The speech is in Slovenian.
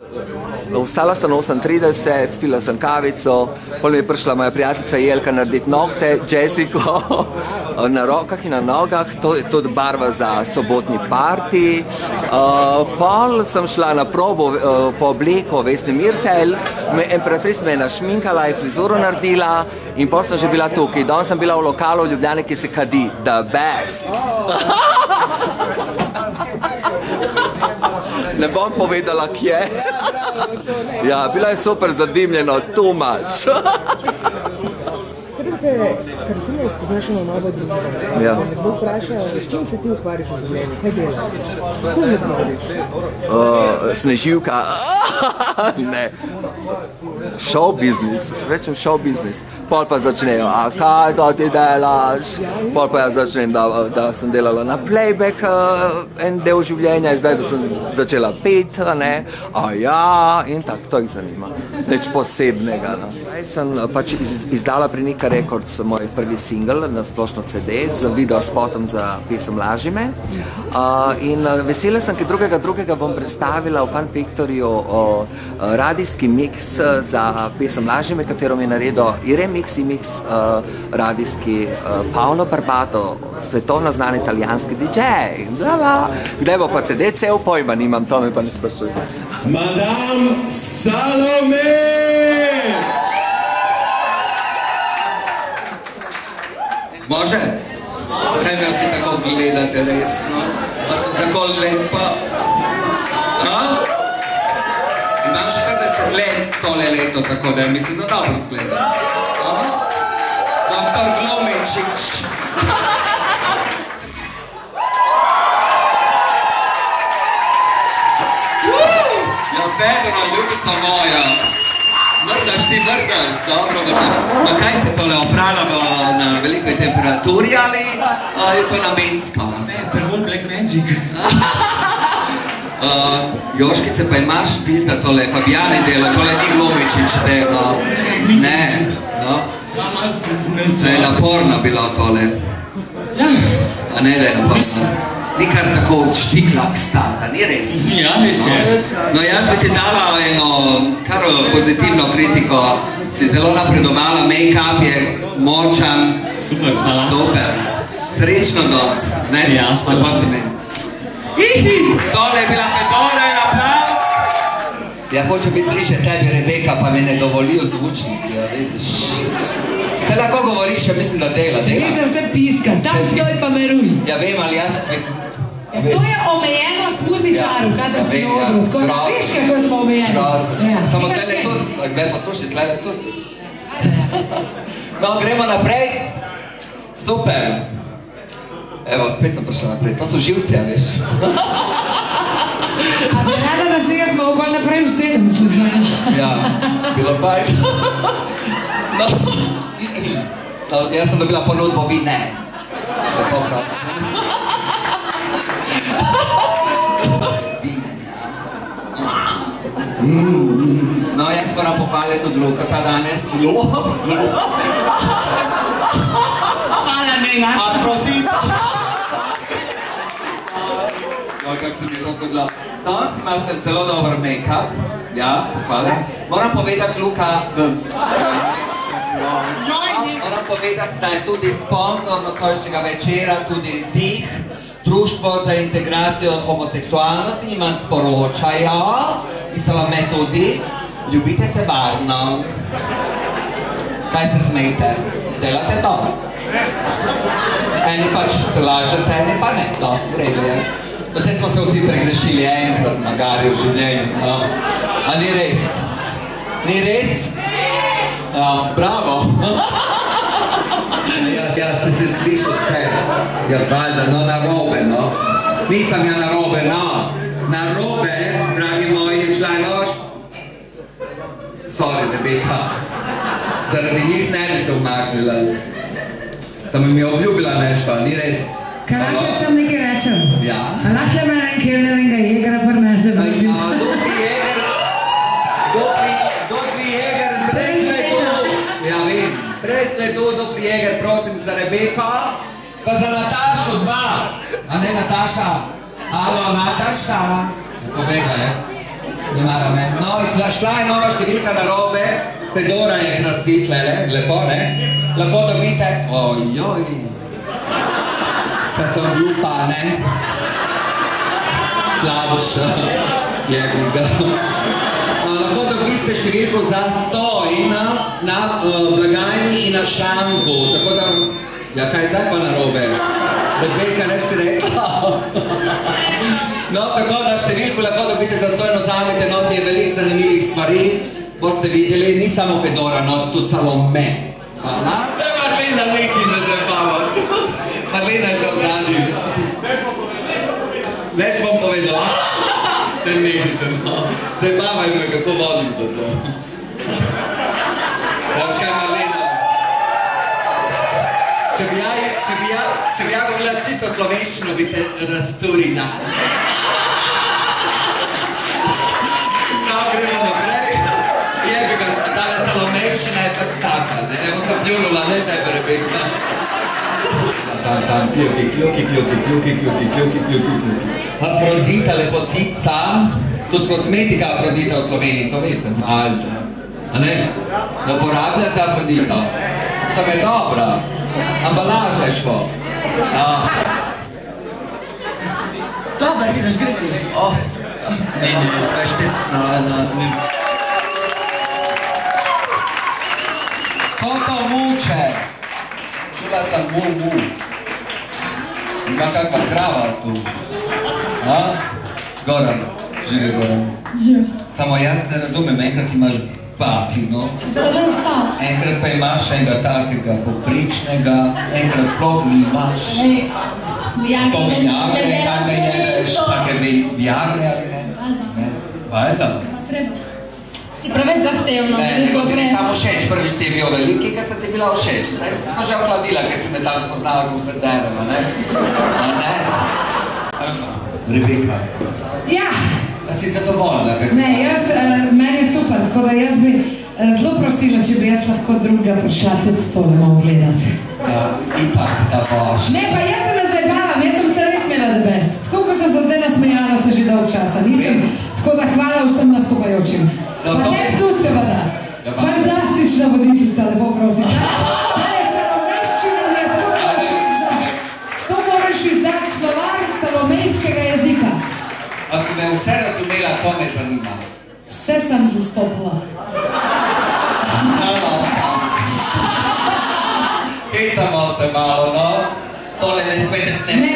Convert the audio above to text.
Vstala sem 8:30, spila sem kavico, potem je prišla moja prijateljica Jelka narediti nokte, Jessico, na rokah in na nogah, to je tudi barva za sobotni party. Pol sem šla na probo po obleko Vesne Mirtelj, Emperatrice me je našminkala, je frizuro naredila in potem sem že bila tukaj. Danes sem bila v lokalu v Ljubljani, ki se kadi, the best. Ne bom povedala, kje. Ja, bila je super zadimljeno, too much. Ker recimo spoznaš eno novo družbo, nekdo vpraša, s čim se ti ukvarjaš v življenju, kaj delaš? Kako me tvoriš? Sneživka. Ne. Show business, rečem show business. Pol pa začnejo, a kaj to ti delaš? Pol pa jaz začnem, da sem delala na playback en del življenja, zdaj da sem začela pet, ne? A ja, in tako, to jih zanima. Nič posebnega. Zdaj sem pač izdala pri Nika Records moj prvi single na splošno CD z videospotom za pesem Laži me. In vesela sem, ker drugega bom predstavila v Fun Factoryju radijski mix za pesem Laži me, katero mi je naredil remix in mix radijski Paolo Barbato, svetovno znan italijanski DJ. Kdaj bo pa CD, cel pojma nimam, to me pa ne sprašujem. Madame Salome! Može? Kaj me vsi tako gledate resno? Pa sem tako lepa. Imam 40 let tole leto, tako da mislim, da dobro zgledam. Doktor Glomičič. Ja, Pedro, ljubica moja. Vrdaš ti, vrdaš, dobro vrdaš. Ma kaj se tole oprala na velikoj temperaturi ali je to namensko? Ne, prvo Black Magic. Joškice pa imaš pizda tole, Fabijani delo, tole ni Glomičič delo. Ne, no. Da je naporno bilo tole. A ne, da je naporno. Ni kar tako štiklak stata, ni res? Ja, res je. No, jaz bi ti dala eno kar pozitivno kritiko. Si zelo napredovala, make-up je močan. Super, hvala. Super. Srečno dost, ne? Ja, hvala. Lepo si meni. Tole je bila Fedora in aplavz. Ja, hoče biti bliže tebi, Rebeka, pa mi ne dovolijo zvučniki, ja, vidiš. Se lahko govoriš, ja mislim, da dela. Če viš, da vse piska, tam stoj pa meruj. Ja, vem, ali jaz... To je omejenost muzičarov, kada si odru. Tako da viš, kako smo omejeni. Samo tlele tudi, gled poslušaj, tlele tudi. No, gremo naprej. Super. Evo, spet sem prišla naprej. To so živce, veš. A bi rada, da se jaz malo bolj naprej usedem, slučajno. Ja, bilo pa je. No, jaz sem dobila ponudbo, vi ne. Tako prav. No, jaz moram pohvaliti tudi Lukata danes. Hvala, Nega. Afrodita. No, kak se mi je to zgodilo. Danes imam zelo dober make-up. Ja, hvala. Moram povedati, Luka, moram povedati, da je tudi sponzor nocojšnjega večera, tudi DIH, Društvo za integracijo homoseksualnosti, in vam sporočajo, pisala me tudi, ljubite se varno. Kaj se smejte? Delate to? Eni pač se lažete, eni pa ne, to, v redu je. Vse smo se vsi pregrešili enkrat, magari v življenju, no. A ni res? Ni res? Ja, bravo. Ja, ste se slišali vse. Ja, valjda, no, narobe, no. Nisem ja narobe, no. Narobe, dragi moji, je šla nož. Sorry, Rebeka. Zaradi njih ne bi se umaknila. Samo mi je obljubila nešto, ni res. Kaj lahko sem nekaj rečem? Ja. A lahko me en kelneringa jegera prnese vizim? Ja, dokli jeger, brez ledu. Ja, vem, brez ledu, dokli jeger, prosim za Rebeko. Pa za Natašo dva. A ne Nataša? Alo, Nataša. Pobegla je. Ne mara me. No, šla je nova številka na robe, Fedora je krastit, lepo, ne? Lahko dobite, ojoj, kaj so ljupa, ne? Plavuš, jebiga. Lahko dobiste številko za stoj na blagajni in na šanku, tako da, ja, kaj zdaj pa na robe? Rebeka, ne si rekla? No, tako da številko lahko dobite za stoj, no zamete, no, ti je veliko zanimivih stvari, boste videli, ni samo Fedora, no, tudi Salome. Hvala. Marlena neki ne zabava. Marlena je že v zadnji. Več bom povedala. Ne nehite, no. Zabavaj me, kako vodim to. Počkaj, Marlena. Če bi ja govorila čisto slovenščino, bi te razturila. No, gremo naprej. Jebiga, tale salomeščina je pač taka, ne? Evo sem pljunula, ne tebe, Rebeka. Tam, kljuki. Afrodita, lepotica, tudi kozmetika Afrodita v Sloveniji, to veste, malta. A ne? Da porabljate Afrodito. To je dobra. Ambalaža je šlo. Dobar, ideš greti. Ne, veštecno, ne. Koto muče. Čula sam mu. Ima kakva krava tu. Goran, živi Goran. Živ. Samo jaz ne razumem, enkrat imaš batino. Da razum stav. Enkrat pa imaš enega takega popričnega, enkrat sploh nimaš. To Viagre, kaj me jedeš, take Viagre ali ne? Valjda? Treba. Si preveč zahtevno. Ne, samo všeč, prvič ti je bil veliki, kaj sem ti bila všeč. Zdaj si pa že okladila, kaj si me tam spoznala, ko se deremo, ne? Ne? Rebeka. Ja. A si zadovoljna? Ne, meni je super, tako da jaz bi zelo prosila, če bi jaz lahko druga prišla tudi tole malo gledati. Ipak, da boš. Ne, pa jaz se ne zabavam, jaz sem se res imela the best. Tako ko sem se zdaj nasmejala, se že dolg časa nisem, tako da hvala vsem nastopajočim. Pa ne tudi seveda. Fantastična voditeljica, lepo prosim. Tale salomeščina je tako slovenščina. To moraš izdati slovar salomejskega jezika. A si me vse razumela, to me zanima. Vse sem zastopila. Znala sem. Hecamo se malo, no? Tole ne smete snemati.